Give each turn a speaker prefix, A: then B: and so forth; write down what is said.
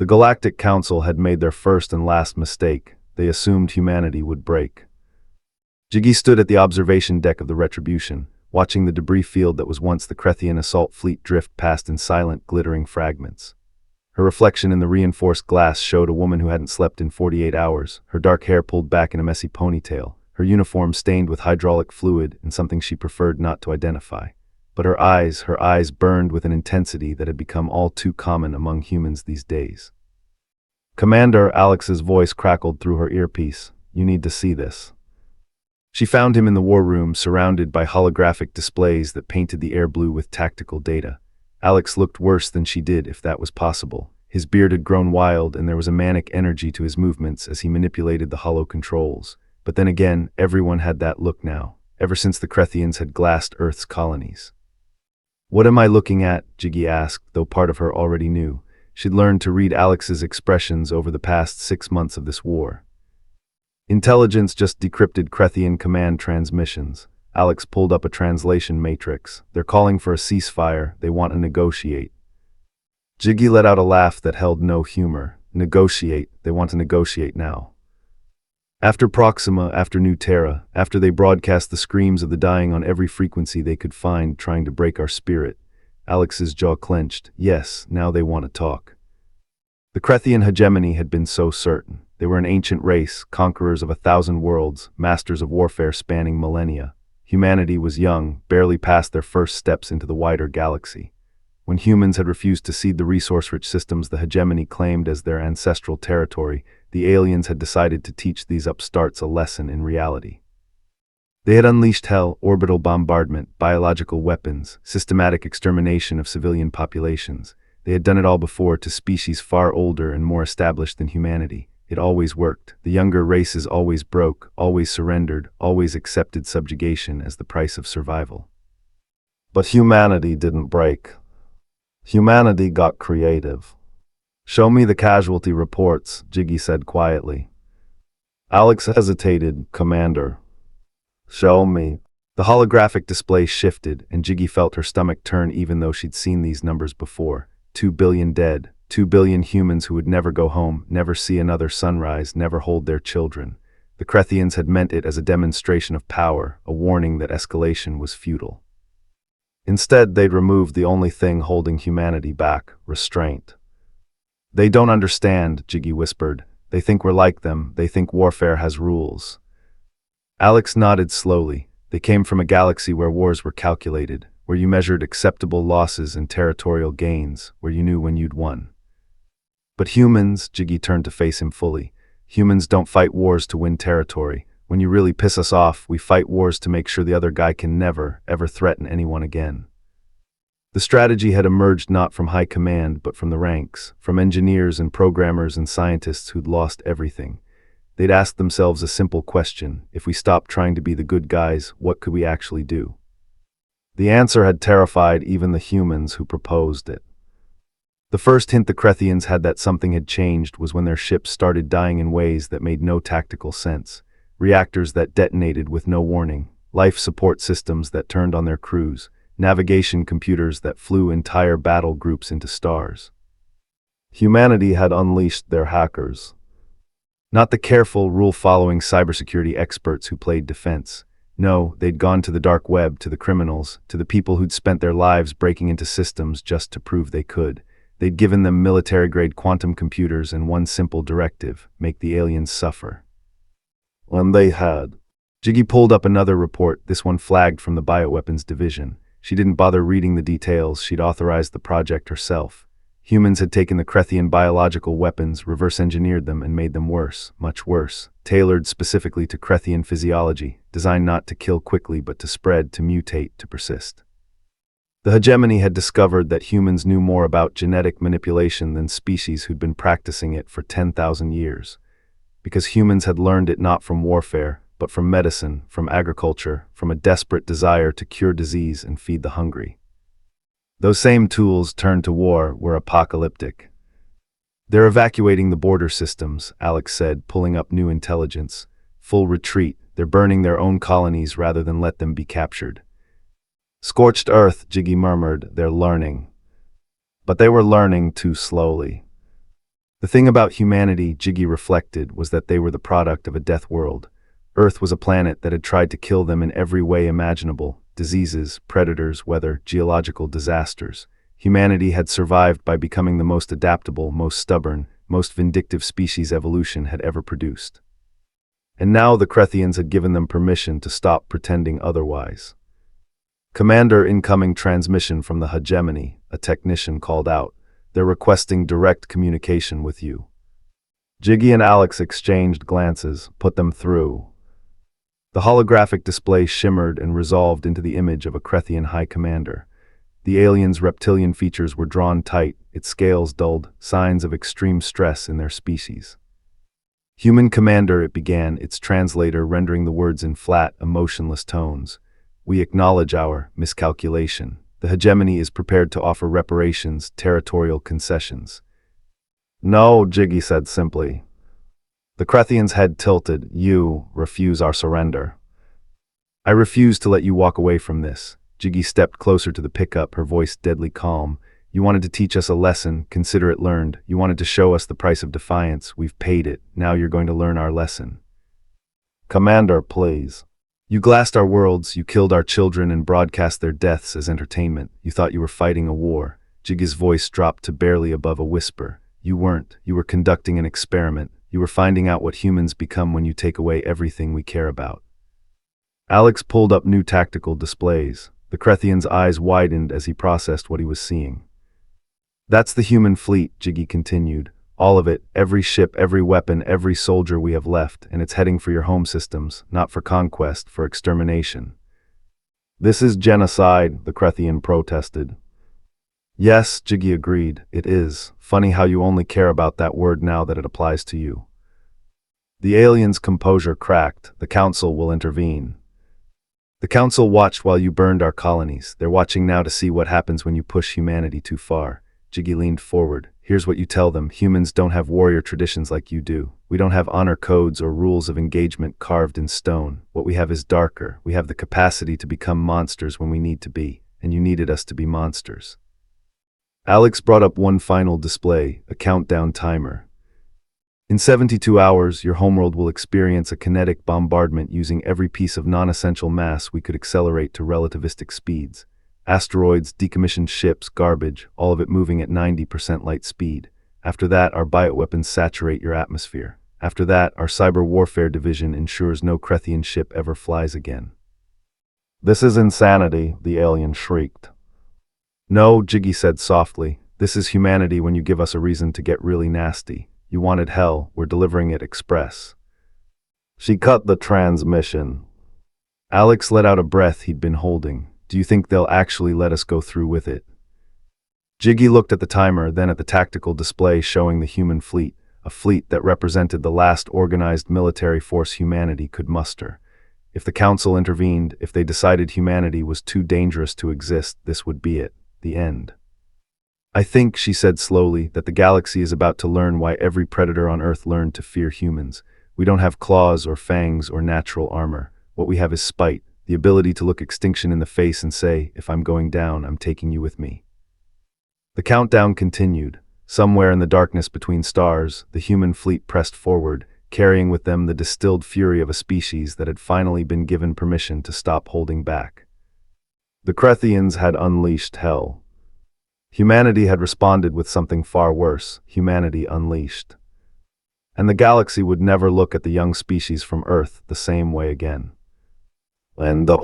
A: The Galactic Council had made their first and last mistake. They assumed humanity would break. Jiggy stood at the observation deck of the Retribution, watching the debris field that was once the Creian assault fleet drift past in silent, glittering fragments. Her reflection in the reinforced glass showed a woman who hadn't slept in 48 hours, her dark hair pulled back in a messy ponytail, her uniform stained with hydraulic fluid and something she preferred not to identify. But her eyes burned with an intensity that had become all too common among humans these days. "Commander," Alex's voice crackled through her earpiece. "You need to see this." She found him in the war room, surrounded by holographic displays that painted the air blue with tactical data. Alex looked worse than she did, if that was possible. His beard had grown wild, and there was a manic energy to his movements as he manipulated the hollow controls. But then again, everyone had that look now, ever since the Creians had glassed Earth's colonies. "What am I looking at?" Jiggy asked, though part of her already knew. She'd learned to read Alex's expressions over the past 6 months of this war. "Intelligence just decrypted Creian command transmissions." Alex pulled up a translation matrix. "They're calling for a ceasefire. They want to negotiate." Jiggy let out a laugh that held no humor. Negotiate. They want to negotiate now. After Proxima, after New Terra, after they broadcast the screams of the dying on every frequency they could find trying to break our spirit. Alex's jaw clenched. Yes, now they want to talk. The Creian hegemony had been so certain. They were an ancient race, conquerors of 1,000 worlds, masters of warfare spanning millennia. Humanity was young, barely past their first steps into the wider galaxy. When humans had refused to cede the resource-rich systems the hegemony claimed as their ancestral territory, the aliens had decided to teach these upstarts a lesson in reality. They had unleashed hell, orbital bombardment, biological weapons, systematic extermination of civilian populations. They had done it all before to species far older and more established than humanity. It always worked. The younger races always broke, always surrendered, always accepted subjugation as the price of survival. But humanity didn't break. Humanity got creative. "Show me the casualty reports," Jiggy said quietly. Alex hesitated. "Commander." "Show me." The holographic display shifted, and Jiggy felt her stomach turn even though she'd seen these numbers before. 2 billion dead. 2 billion humans who would never go home, never see another sunrise, never hold their children. The Creians had meant it as a demonstration of power, a warning that escalation was futile. Instead, they'd removed the only thing holding humanity back: restraint. "They don't understand," Jiggy whispered. "They think we're like them. They think warfare has rules." Alex nodded slowly. They came from a galaxy where wars were calculated, where you measured acceptable losses and territorial gains, where you knew when you'd won. But humans, Jiggy turned to face him fully, humans don't fight wars to win territory. When you really piss us off, we fight wars to make sure the other guy can never, ever threaten anyone again. The strategy had emerged not from high command, but from the ranks, from engineers and programmers and scientists who'd lost everything. They'd asked themselves a simple question: if we stopped trying to be the good guys, what could we actually do? The answer had terrified even the humans who proposed it. The first hint the Creians had that something had changed was when their ships started dying in ways that made no tactical sense. Reactors that detonated with no warning, life support systems that turned on their crews, navigation computers that flew entire battle groups into stars. Humanity had unleashed their hackers. Not the careful, rule-following cybersecurity experts who played defense. No, they'd gone to the dark web, to the criminals, to the people who'd spent their lives breaking into systems just to prove they could. They'd given them military-grade quantum computers and one simple directive: make the aliens suffer. And they had. Jiggy pulled up another report, this one flagged from the bioweapons division. She didn't bother reading the details. She'd authorized the project herself. Humans had taken the Creian biological weapons, reverse-engineered them, and made them worse, much worse, tailored specifically to Creian physiology, designed not to kill quickly but to spread, to mutate, to persist. The hegemony had discovered that humans knew more about genetic manipulation than species who'd been practicing it for 10,000 years. Because humans had learned it not from warfare, but from medicine, from agriculture, from a desperate desire to cure disease and feed the hungry. Those same tools turned to war were apocalyptic. "They're evacuating the border systems," Alex said, pulling up new intelligence. "Full retreat. They're burning their own colonies rather than let them be captured." "Scorched earth," Jiggy murmured. "They're learning." But they were learning too slowly. The thing about humanity, Jiggy reflected, was that they were the product of a death world. Earth was a planet that had tried to kill them in every way imaginable: diseases, predators, weather, geological disasters. Humanity had survived by becoming the most adaptable, most stubborn, most vindictive species evolution had ever produced. And now the Crethians had given them permission to stop pretending otherwise. "Commander, incoming transmission from the hegemony," a technician called out. "They're requesting direct communication with you." Jiggy and Alex exchanged glances, put them through. The holographic display shimmered and resolved into the image of a Crethian high commander. The alien's reptilian features were drawn tight, its scales dulled, signs of extreme stress in their species. "Human commander," it began, its translator rendering the words in flat, emotionless tones. "We acknowledge our miscalculation. The hegemony is prepared to offer reparations, territorial concessions." "No," Jiggy said simply. The Crethian's head tilted. "You refuse our surrender." "I refuse to let you walk away from this." Jiggy stepped closer to the pickup, her voice deadly calm. "You wanted to teach us a lesson, consider it learned. You wanted to show us the price of defiance. We've paid it. Now you're going to learn our lesson." "Commander, please." "You glassed our worlds, you killed our children and broadcast their deaths as entertainment. You thought you were fighting a war." Jiggy's voice dropped to barely above a whisper. "You weren't. You were conducting an experiment. You were finding out what humans become when you take away everything we care about." Alex pulled up new tactical displays. The Crethian's eyes widened as he processed what he was seeing. "That's the human fleet," Jiggy continued. "All of it, every ship, every weapon, every soldier we have left, and it's heading for your home systems, not for conquest, for extermination." "This is genocide," the Crethian protested. "Yes," Jiggy agreed, "it is. Funny how you only care about that word now that it applies to you." The alien's composure cracked. "The Council will intervene." "The Council watched while you burned our colonies. They're watching now to see what happens when you push humanity too far." Jiggy leaned forward. "Here's what you tell them. Humans don't have warrior traditions like you do. We don't have honor codes or rules of engagement carved in stone. What we have is darker. We have the capacity to become monsters when we need to be, and you needed us to be monsters." Alex brought up one final display, a countdown timer. "In 72 hours, your homeworld will experience a kinetic bombardment using every piece of non-essential mass we could accelerate to relativistic speeds. Asteroids, decommissioned ships, garbage, all of it moving at 90% light speed. After that, our bioweapons saturate your atmosphere. After that, our cyber warfare division ensures no Crethian ship ever flies again." "This is insanity," the alien shrieked. "No," Jiggy said softly. "This is humanity when you give us a reason to get really nasty. You wanted hell, we're delivering it express." She cut the transmission. Alex let out a breath he'd been holding. "Do you think they'll actually let us go through with it?" Jiggy looked at the timer, then at the tactical display showing the human fleet, a fleet that represented the last organized military force humanity could muster. If the Council intervened, if they decided humanity was too dangerous to exist, this would be it, the end. "I think," she said slowly, "that the galaxy is about to learn why every predator on Earth learned to fear humans. We don't have claws or fangs or natural armor. What we have is spite, the ability to look extinction in the face and say, if I'm going down, I'm taking you with me." The countdown continued. Somewhere in the darkness between stars, the human fleet pressed forward, carrying with them the distilled fury of a species that had finally been given permission to stop holding back. The Crethians had unleashed hell. Humanity had responded with something far worse: humanity unleashed. And the galaxy would never look at the young species from Earth the same way again. And the